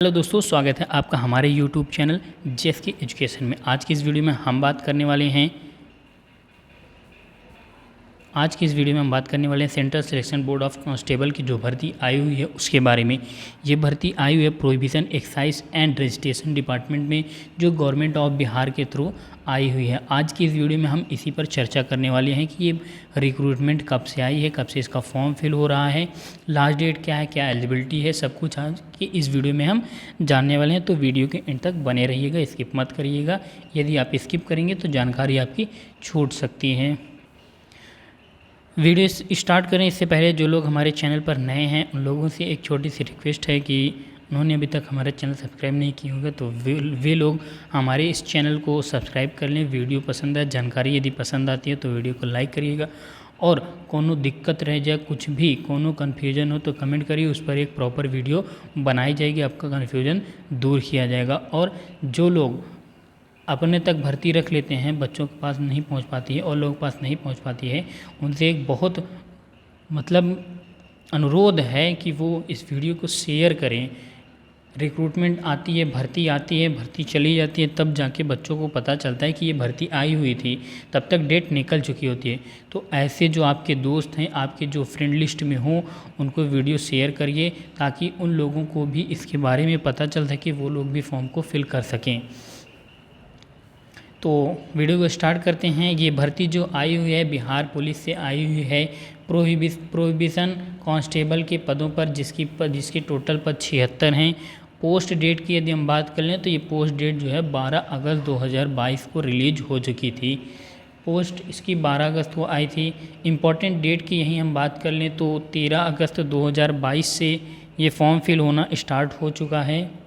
Hello दोस्तों, स्वागत है आपका हमारे यूट्यूब चैनल जेएसके एजुकेशन में। आज की इस वीडियो में हम बात करने वाले हैं central selection board of constable की जो भर्ती आई हुई है उसके बारे में। ये भर्ती आई हुई है prohibition excise and registration department में, जो गवर्नमेंट ऑफ बिहार के थ्रू आई हुई है। आज की इस वीडियो में हम इसी पर चर्चा करने वाले हैं कि ये रिक्रूटमेंट कब से आई है, कब से इसका फॉर्म फिल हो रहा है, लास्ट डेट क्या है, क्या एलिजिबिलिटी है, सब कुछ आज की इस वीडियो में हम जानने वाले हैं। तो वीडियो के एंड तक बने रहिएगा, स्किप मत करिएगा। यदि आप स्किप करेंगे तो जानकारी आपकी छूट सकती है। वीडियो स्टार्ट करें इससे पहले जो लोग हमारे चैनल पर नए हैं उन लोगों से एक छोटी सी रिक्वेस्ट है कि उन्होंने अभी तक हमारा चैनल सब्सक्राइब नहीं किया होगा तो वे लोग हमारे इस चैनल को सब्सक्राइब कर लें। वीडियो पसंद है, जानकारी यदि पसंद आती है तो वीडियो को लाइक करिएगा, और कोनो दिक्कत रह जाए, कुछ भी कोनो कन्फ्यूजन हो तो कमेंट करिए, उस पर एक प्रॉपर वीडियो बनाई जाएगी, आपका कन्फ्यूजन दूर किया जाएगा। और जो लोग अपने तक भर्ती रख लेते हैं, बच्चों के पास नहीं पहुंच पाती है और लोगों के पास नहीं पहुंच पाती है, उनसे एक बहुत अनुरोध है कि वो इस वीडियो को शेयर करें। रिक्रूटमेंट आती है, भर्ती चली जाती है, तब जाके बच्चों को पता चलता है कि ये भर्ती आई हुई थी, तब तक डेट निकल चुकी होती है। तो ऐसे जो आपके दोस्त हैं, आपके जो फ्रेंड लिस्ट में हो, उनको वीडियो शेयर करिए ताकि उन लोगों को भी इसके बारे में पता चल सके, वो लोग भी फॉर्म को फिल कर सकें। तो वीडियो को स्टार्ट करते हैं। ये भर्ती जो आई हुई है बिहार पुलिस से आई हुई है प्रोहिबिशन कांस्टेबल के पदों पर, जिसकी टोटल पद 76 हैं। पोस्ट डेट की यदि हम बात कर लें तो ये पोस्ट डेट जो है 12 अगस्त 2022 को रिलीज हो चुकी थी। पोस्ट इसकी 12 अगस्त को आई थी। इम्पॉर्टेंट डेट की यहीं हम बात कर लें तो 13 अगस्त 2022 से ये फॉर्म फिल होना स्टार्ट हो चुका है,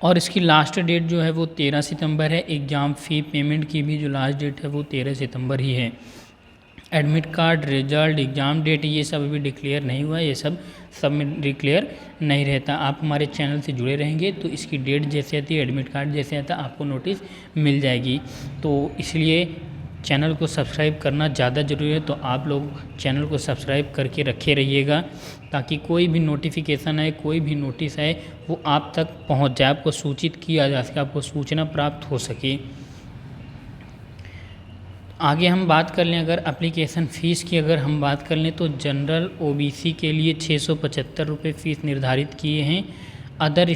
और इसकी लास्ट डेट जो है वो 13 सितंबर है। एग्ज़ाम फ़ी पेमेंट की भी जो लास्ट डेट है वो 13 सितंबर ही है। Admit card, result, exam date ये सब अभी डिक्लेयर नहीं हुआ है, ये सब में डिक्लेयर नहीं रहता। आप हमारे चैनल से जुड़े रहेंगे तो इसकी डेट जैसे आती है, एडमिट कार्ड जैसे आता है, आपको नोटिस मिल जाएगी। तो इसलिए चैनल को सब्सक्राइब करना ज़्यादा ज़रूरी है, तो आप लोग चैनल को सब्सक्राइब करके रखे रहिएगा ताकि कोई भी नोटिफिकेशन है, कोई भी नोटिस है, वो आप तक पहुंच जाए, आपको सूचित किया जा सके, आपको सूचना प्राप्त हो सके। आगे हम बात कर लें, अगर एप्लीकेशन फ़ीस की अगर हम बात कर लें तो जनरल ओबीसी के लिए 675 रुपये फ़ीस निर्धारित किए हैं। अदर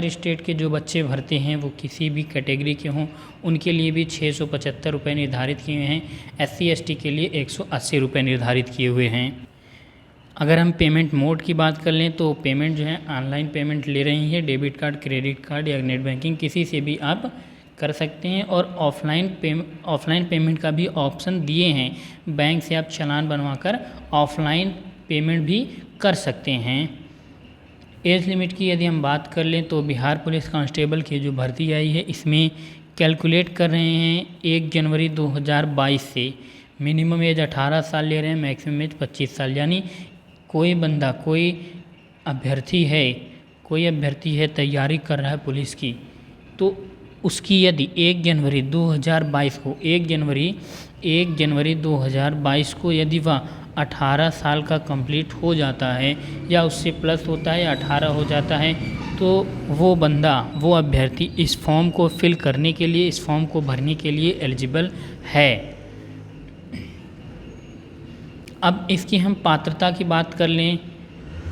स्टेट के जो बच्चे भरते हैं वो किसी भी कैटेगरी के हों, उनके लिए भी 675 रुपये निर्धारित किए हैं। SC ST के लिए 180 रुपये निर्धारित किए हुए हैं। अगर हम पेमेंट मोड की बात कर लें तो पेमेंट जो है ऑनलाइन पेमेंट ले रही है, डेबिट कार्ड, क्रेडिट कार्ड या नेट बैंकिंग किसी से भी आप कर सकते हैं। और ऑफलाइन पेमेंट का भी ऑप्शन दिए हैं, बैंक से आप चालान बनवाकर ऑफलाइन पेमेंट भी कर सकते हैं। एज लिमिट की यदि हम बात कर लें तो बिहार पुलिस कांस्टेबल की जो भर्ती आई है इसमें कैलकुलेट कर रहे हैं 1 जनवरी 2022 से मिनिमम एज 18 साल ले रहे हैं, मैक्सिमम एज 25 साल। यानी कोई बंदा, कोई अभ्यर्थी है तैयारी कर रहा है पुलिस की, तो उसकी यदि 1 जनवरी 2022 को 1 जनवरी 2022 को यदि वह 18 साल का कंप्लीट हो जाता है या उससे प्लस होता है या 18 हो जाता है, तो वो बंदा, वो अभ्यर्थी इस फॉर्म को फिल करने के लिए, इस फॉर्म को भरने के लिए एलिजिबल है। अब इसकी हम पात्रता की बात कर लें।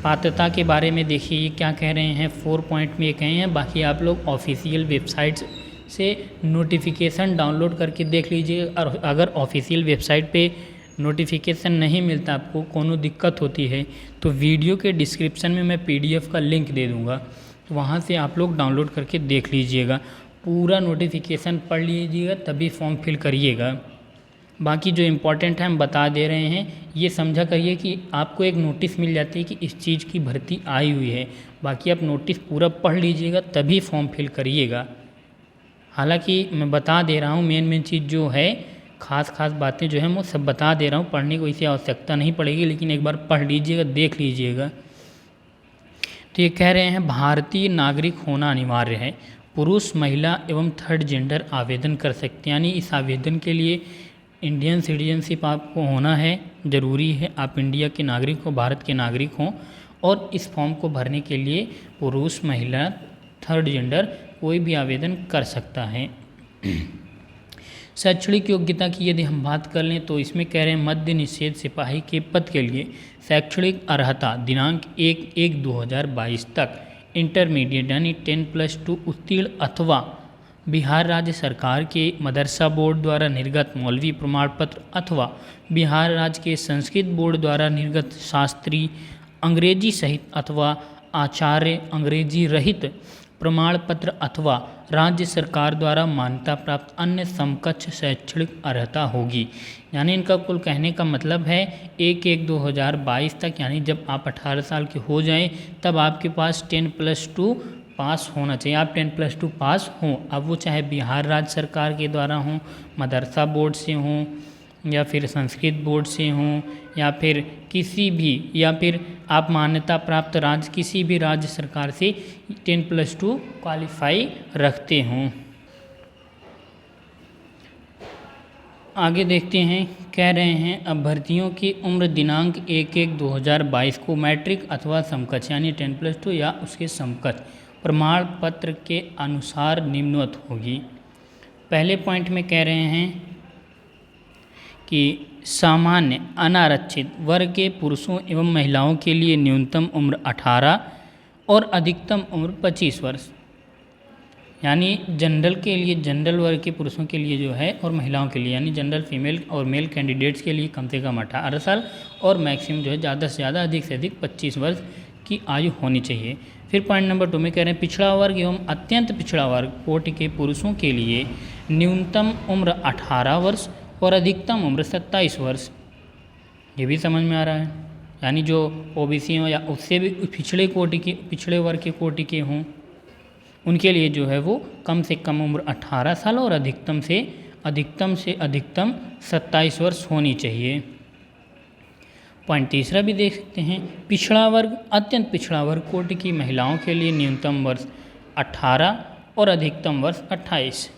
पात्रता के बारे में देखिए ये क्या कह रहे हैं, 4 पॉइंट में ये कहे हैं, बाकी आप लोग ऑफिशियल वेबसाइट से नोटिफिकेशन डाउनलोड करके देख लीजिए। और अगर ऑफिशियल वेबसाइट पे नोटिफिकेशन नहीं मिलता, आपको कोनो दिक्कत होती है, तो वीडियो के डिस्क्रिप्शन में मैं PDF का लिंक दे दूँगा, तो वहाँ से आप लोग डाउनलोड करके देख लीजिएगा, पूरा नोटिफिकेशन पढ़ लीजिएगा तभी फॉर्म फिल करिएगा। बाकी जो इम्पोर्टेंट है हम बता दे रहे हैं, ये समझा करिए कि आपको एक नोटिस मिल जाती है कि इस चीज़ की भर्ती आई हुई है, बाकी आप नोटिस पूरा पढ़ लीजिएगा तभी फॉर्म फिल करिएगा। हालांकि मैं बता दे रहा हूँ, मेन चीज़ जो है, खास बातें जो है मैं सब बता दे रहा हूँ, पढ़ने को इसे आवश्यकता नहीं पड़ेगी, लेकिन एक बार पढ़ लीजिएगा, देख लीजिएगा। तो ये कह रहे हैं भारतीय नागरिक होना अनिवार्य है, पुरुष, महिला एवं थर्ड जेंडर आवेदन कर सकते हैं। यानी इस आवेदन के लिए इंडियन सिटीजनशिप आपको होना है, ज़रूरी है, आप इंडिया के नागरिक हो, भारत के नागरिक हों, और इस फॉर्म को भरने के लिए पुरुष, महिला, थर्ड जेंडर कोई भी आवेदन कर सकता है। शैक्षणिक योग्यता की यदि हम बात कर लें तो इसमें कह रहे हैं मद्य निषेध सिपाही के पद के लिए शैक्षणिक अर्हता दिनांक 1/1/2022 तक इंटरमीडिएट यानी 10+2 उत्तीर्ण अथवा बिहार राज्य सरकार के मदरसा बोर्ड द्वारा निर्गत मौलवी प्रमाण पत्र अथवा बिहार राज्य के संस्कृत बोर्ड द्वारा निर्गत शास्त्री अंग्रेजी सहित अथवा आचार्य अंग्रेजी रहित प्रमाण पत्र अथवा राज्य सरकार द्वारा मान्यता प्राप्त अन्य समकक्ष शैक्षणिक अर्हता होगी। यानी इनका कुल कहने का मतलब है 1/1/2022 तक, यानी जब आप 18 साल के हो जाएं तब आपके पास 10+2 पास होना चाहिए। आप 10+2 पास हों, अब वो चाहे बिहार राज्य सरकार के द्वारा हों, मदरसा बोर्ड से हों, या फिर संस्कृत बोर्ड से हों, या फिर किसी भी, या फिर आप मान्यता प्राप्त राज्य किसी भी राज्य सरकार से 10+2 क्वालिफाई रखते हों। आगे देखते हैं, कह रहे हैं अभ्यर्थियों की उम्र दिनांक 1/1/2022 को मैट्रिक अथवा समकक्ष यानी 10+2 या उसके समकक्ष प्रमाण पत्र के अनुसार निम्नवत होगी। पहले पॉइंट में कह रहे हैं कि सामान्य अनारक्षित वर्ग के पुरुषों एवं महिलाओं के लिए न्यूनतम उम्र 18 और अधिकतम उम्र 25 वर्ष, यानी जनरल के लिए, जनरल वर्ग के पुरुषों के लिए जो है और महिलाओं के लिए यानी जनरल फीमेल और मेल कैंडिडेट्स के लिए कम से कम 18 साल और मैक्सिमम जो है ज़्यादा से ज़्यादा अधिक से अधिक 25 वर्ष की आयु होनी चाहिए। फिर पॉइंट नंबर 2 में कह रहे हैं पिछड़ा वर्ग एवं अत्यंत पिछड़ा वर्ग कोटि के पुरुषों के लिए न्यूनतम उम्र 18 वर्ष और अधिकतम उम्र 27 वर्ष। ये भी समझ में आ रहा है, यानी जो ओबीसी हो या उससे भी पिछड़े कोटि के, पिछड़े वर्ग के कोटि के हों, उनके लिए जो है वो कम से कम उम्र 18 साल और अधिकतम से अधिकतम 27 वर्ष होनी चाहिए। पॉइंट तीसरा भी देख सकते हैं, पिछड़ा वर्ग अत्यंत पिछड़ा वर्ग कोटि की महिलाओं के लिए न्यूनतम वर्ष 18 और अधिकतम वर्ष 28।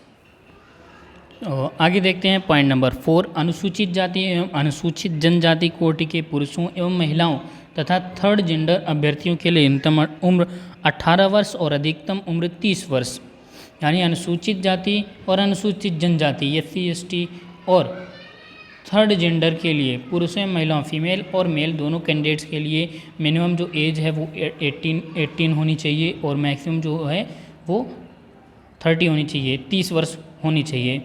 आगे देखते हैं पॉइंट नंबर 4, अनुसूचित जाति एवं अनुसूचित जनजाति कोटि के पुरुषों एवं महिलाओं तथा थर्ड जेंडर अभ्यर्थियों के लिए न्यूनतम उम्र 18 वर्ष और अधिकतम उम्र 30 वर्ष, यानी अनुसूचित जाति और अनुसूचित जनजाति SC ST और थर्ड जेंडर के लिए पुरुषों एवं महिलाओं फीमेल और मेल दोनों कैंडिडेट्स के लिए मिनिमम जो एज है वो 18 होनी चाहिए और मैक्सिमम जो है वो 30 होनी चाहिए, 30 वर्ष होनी चाहिए।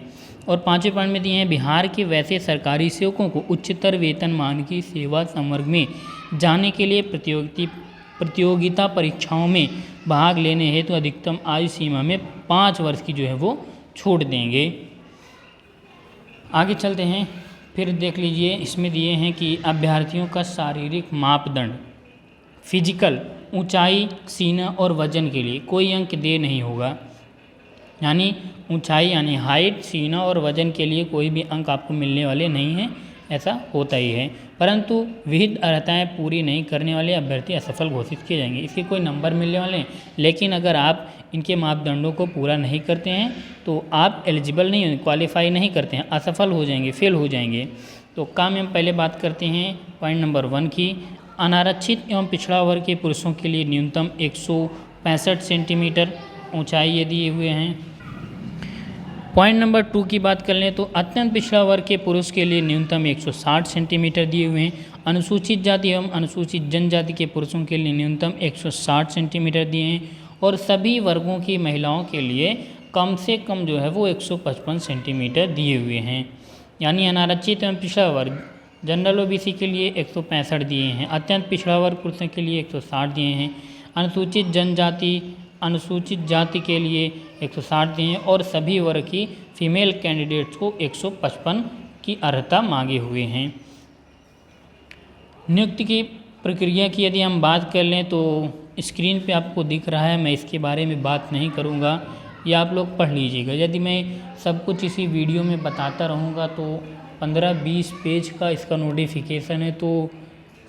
और पाँचवें पॉइंट में दिए हैं बिहार के वैसे सरकारी सेवकों को उच्चतर वेतनमान की सेवा संवर्ग में जाने के लिए प्रतियोगिता परीक्षाओं में भाग लेने हेतु तो अधिकतम आयु सीमा में 5 वर्ष की जो है वो छूट देंगे। आगे चलते हैं, फिर देख लीजिए इसमें दिए हैं कि अभ्यर्थियों का शारीरिक मापदंड फिजिकल ऊंचाई, सीना और वजन के लिए कोई अंक दे नहीं होगा, यानी ऊंचाई यानी हाइट, सीना और वजन के लिए कोई भी अंक आपको मिलने वाले नहीं हैं, ऐसा होता ही है। परंतु विहित अर्हताएं पूरी नहीं करने वाले अभ्यर्थी असफल घोषित किए जाएंगे, इसके कोई नंबर मिलने वाले हैं, लेकिन अगर आप इनके मापदंडों को पूरा नहीं करते हैं तो आप एलिजिबल नहीं होंगे, क्वालिफाई नहीं करते हैं, असफल हो जाएंगे, फेल हो जाएंगे। तो काम हम पहले बात करते हैं पॉइंट नंबर 1 की, अनारक्षित एवं पिछड़ा वर्ग के पुरुषों के लिए न्यूनतम 165 सेंटीमीटर ऊंचाई ये दिए हुए हैं। पॉइंट नंबर 2 की बात कर लें तो अत्यंत पिछड़ा वर्ग के पुरुष के लिए न्यूनतम 160 सेंटीमीटर दिए हुए हैं। अनुसूचित जाति एवं अनुसूचित जनजाति के पुरुषों के लिए न्यूनतम 160 सेंटीमीटर दिए हैं और सभी वर्गों की महिलाओं के लिए कम से कम जो है वो 155 सेंटीमीटर दिए हुए हैं। यानी अनारक्षित एवं पिछड़ा वर्ग जनरल ओबीसी के लिए 165 दिए हैं, अत्यंत पिछड़ा वर्ग पुरुषों के लिए 160 दिए हैं, अनुसूचित जनजाति अनुसूचित जाति के लिए 160 दिए हैं और सभी वर्ग की फीमेल कैंडिडेट्स को 155 की अर्हता मांगे हुए हैं। नियुक्ति की प्रक्रिया की यदि हम बात कर लें तो स्क्रीन पे आपको दिख रहा है, मैं इसके बारे में बात नहीं करूँगा, ये आप लोग पढ़ लीजिएगा। यदि मैं सब कुछ इसी वीडियो में बताता रहूँगा तो 15-20 पेज का इसका नोटिफिकेशन है, तो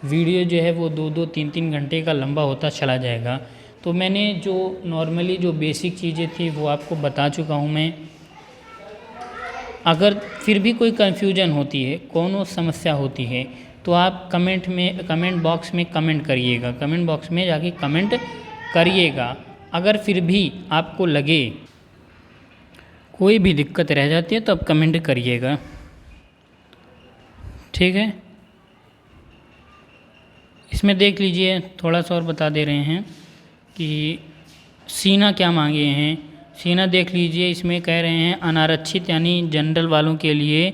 वीडियो जो है वो 2-2, 3-3 घंटे का लंबा होता चला जाएगा। तो मैंने जो नॉर्मली जो बेसिक चीज़ें थी वो आपको बता चुका हूँ मैं। अगर फिर भी कोई कन्फ्यूजन होती है, कोनो समस्या होती है तो आप कमेंट बॉक्स में कमेंट करिएगा, कमेंट बॉक्स में जाके कमेंट करिएगा। अगर फिर भी आपको लगे कोई भी दिक्कत रह जाती है तो आप कमेंट करिएगा, ठीक है। इसमें देख लीजिए, थोड़ा सा और बता दे रहे हैं कि सीना क्या मांगे हैं। सीना देख लीजिए, इसमें कह रहे हैं अनारक्षित यानी जनरल वालों के लिए,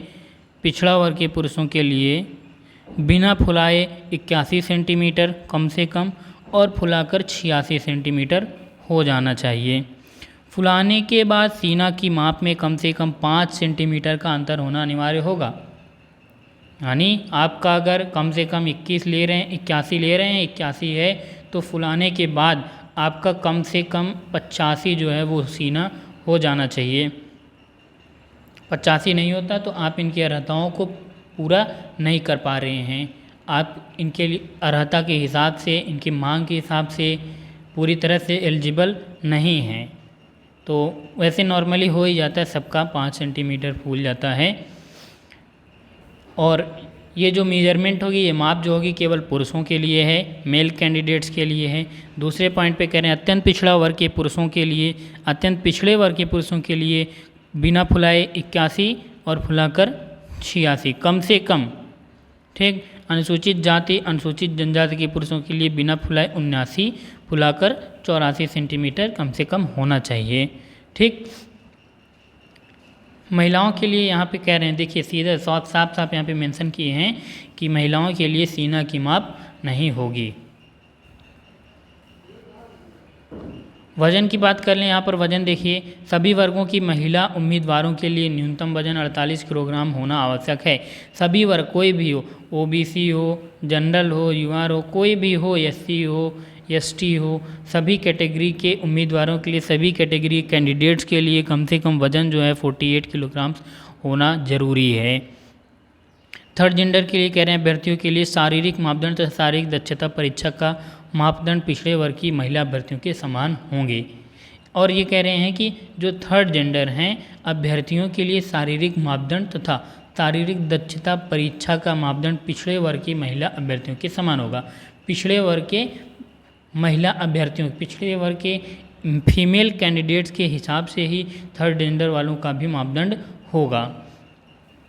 पिछड़ा वर्ग के पुरुषों के लिए बिना फुलाए 81 सेंटीमीटर कम से कम और फुलाकर 86 सेंटीमीटर हो जाना चाहिए। फुलाने के बाद सीना की माप में कम से कम 5 सेंटीमीटर का अंतर होना अनिवार्य होगा। यानी आपका अगर कम से कम 81 ले रहे हैं, 81 है, तो फुलाने के बाद आपका कम से कम 85 जो है वो सीना हो जाना चाहिए। 85 नहीं होता तो आप इनकी अर्हताओं को पूरा नहीं कर पा रहे हैं। आप इनके लिए अर्हता के हिसाब से, इनकी मांग के हिसाब से पूरी तरह से एलिजिबल नहीं हैं। तो वैसे नॉर्मली हो ही जाता है, सबका 5 सेंटीमीटर फूल जाता है। और ये जो मेजरमेंट होगी, ये माप जो होगी केवल पुरुषों के लिए है, मेल कैंडिडेट्स के लिए है। दूसरे पॉइंट पे कह रहे हैं अत्यंत पिछड़ा वर्ग के पुरुषों के लिए, अत्यंत पिछड़े वर्ग के पुरुषों के लिए बिना फुलाए 81 और फुलाकर 86 कम से कम, ठीक। अनुसूचित जाति, अनुसूचित जनजाति के पुरुषों के लिए बिना फुलाए 79, फुलाकर 84 सेंटीमीटर कम से कम होना चाहिए, ठीक। महिलाओं के लिए यहाँ पे कह रहे हैं, देखिए सीधा साफ यहाँ पे मेंशन किए हैं कि महिलाओं के लिए सीना की माप नहीं होगी। वजन की बात कर लें, यहाँ पर वजन देखिए, सभी वर्गों की महिला उम्मीदवारों के लिए न्यूनतम वजन 48 किलोग्राम होना आवश्यक है। सभी वर्ग, कोई भी हो, ओबीसी हो, जनरल हो, यूआर हो, कोई भी हो, एससी हो, एसटी हो, सभी कैटेगरी के उम्मीदवारों के लिए, सभी कैटेगरी कैंडिडेट्स के लिए कम से कम वजन जो है 48 किलोग्राम होना जरूरी है। थर्ड जेंडर के लिए कह रहे हैं अभ्यर्थियों के लिए शारीरिक मापदंड तथा शारीरिक दक्षता परीक्षा का मापदंड पिछड़े वर्ग की महिला अभ्यर्थियों के समान होंगे। और ये कह रहे हैं कि जो थर्ड जेंडर हैं अभ्यर्थियों के लिए शारीरिक मापदंड तथा शारीरिक दक्षता परीक्षा का मापदंड पिछड़े वर्ग की महिला अभ्यर्थियों के समान होगा। पिछड़े वर्ग के महिला अभ्यर्थियों, पिछड़े वर्ग के फीमेल कैंडिडेट्स के हिसाब से ही थर्ड जेंडर वालों का भी मापदंड होगा।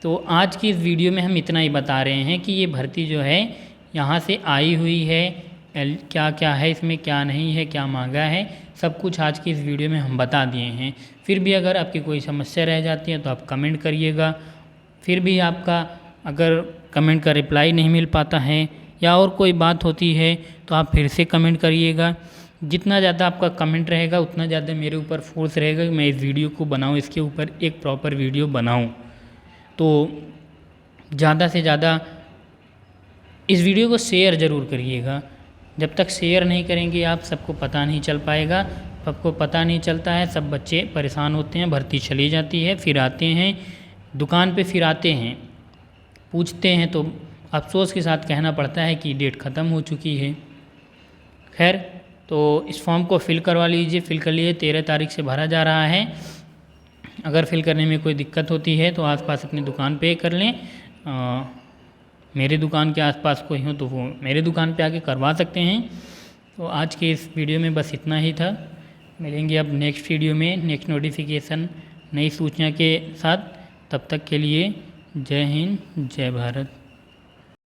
तो आज की इस वीडियो में हम इतना ही बता रहे हैं कि ये भर्ती जो है यहाँ से आई हुई है, क्या क्या है इसमें, क्या नहीं है, क्या मांगा है, सब कुछ आज की इस वीडियो में हम बता दिए हैं। फिर भी अगर आपकी कोई समस्या रह जाती है तो आप कमेंट करिएगा। फिर भी आपका अगर कमेंट का रिप्लाई नहीं मिल पाता है या और कोई बात होती है तो आप फिर से कमेंट करिएगा। जितना ज़्यादा आपका कमेंट रहेगा उतना ज़्यादा मेरे ऊपर फोर्स रहेगा कि मैं इस वीडियो को बनाऊँ, इसके ऊपर एक प्रॉपर वीडियो बनाऊँ। तो ज़्यादा से ज़्यादा इस वीडियो को शेयर ज़रूर करिएगा। जब तक शेयर नहीं करेंगे आप, सबको पता नहीं चल पाएगा, सबको पता नहीं चलता है, सब बच्चे परेशान होते हैं, भर्ती चली जाती है, फिर आते हैं दुकान पे, फिर आते हैं पूछते हैं तो अफसोस के साथ कहना पड़ता है कि डेट ख़त्म हो चुकी है। खैर, तो इस फॉर्म को फिल करवा लीजिए, फिल कर लिए, 13 तारीख से भरा जा रहा है। अगर फिल करने में कोई दिक्कत होती है तो आसपास अपनी दुकान पे कर लें। मेरे दुकान के आसपास कोई हो तो वो मेरे दुकान पे आके करवा सकते हैं। तो आज के इस वीडियो में बस इतना ही था। मिलेंगे अब नेक्स्ट वीडियो में, नेक्स्ट नोटिफिकेशन, नई सूचना के साथ। तब तक के लिए जय हिंद, जय भारत।